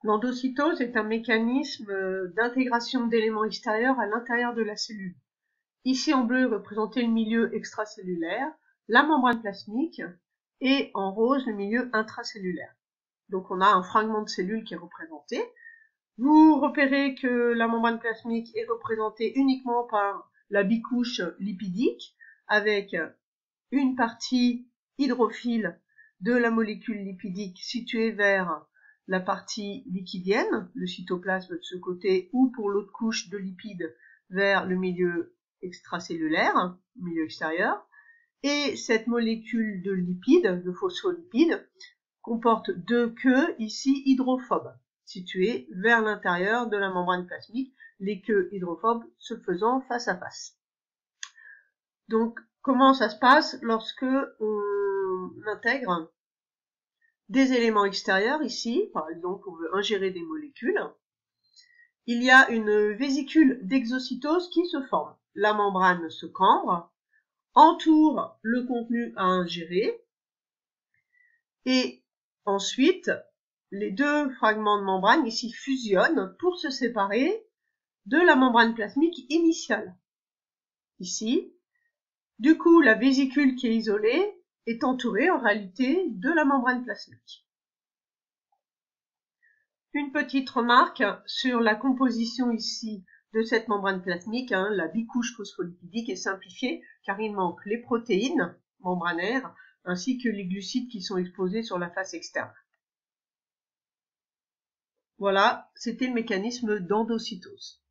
L'endocytose est un mécanisme d'intégration d'éléments extérieurs à l'intérieur de la cellule. Ici en bleu est représenté le milieu extracellulaire, la membrane plasmique, et en rose le milieu intracellulaire. Donc on a un fragment de cellule qui est représenté. Vous repérez que la membrane plasmique est représentée uniquement par la bicouche lipidique, avec une partie hydrophile de la molécule lipidique située vers la partie liquidienne, le cytoplasme de ce côté, ou pour l'autre couche de lipides vers le milieu extracellulaire, milieu extérieur. Et cette molécule de lipides, de phospholipides, comporte deux queues ici hydrophobes, situées vers l'intérieur de la membrane plasmique, les queues hydrophobes se faisant face à face. Donc, comment ça se passe lorsque on intègre des éléments extérieurs ici, par exemple, on veut ingérer des molécules. Il y a une vésicule d'exocytose qui se forme. La membrane se cambre, entoure le contenu à ingérer, et ensuite, les deux fragments de membrane ici fusionnent pour se séparer de la membrane plasmique initiale. Ici, du coup, la vésicule qui est isolée est entourée en réalité de la membrane plasmique. Une petite remarque sur la composition ici de cette membrane plasmique, la bicouche phospholipidique est simplifiée car il manque les protéines membranaires ainsi que les glucides qui sont exposés sur la face externe. Voilà, c'était le mécanisme d'endocytose.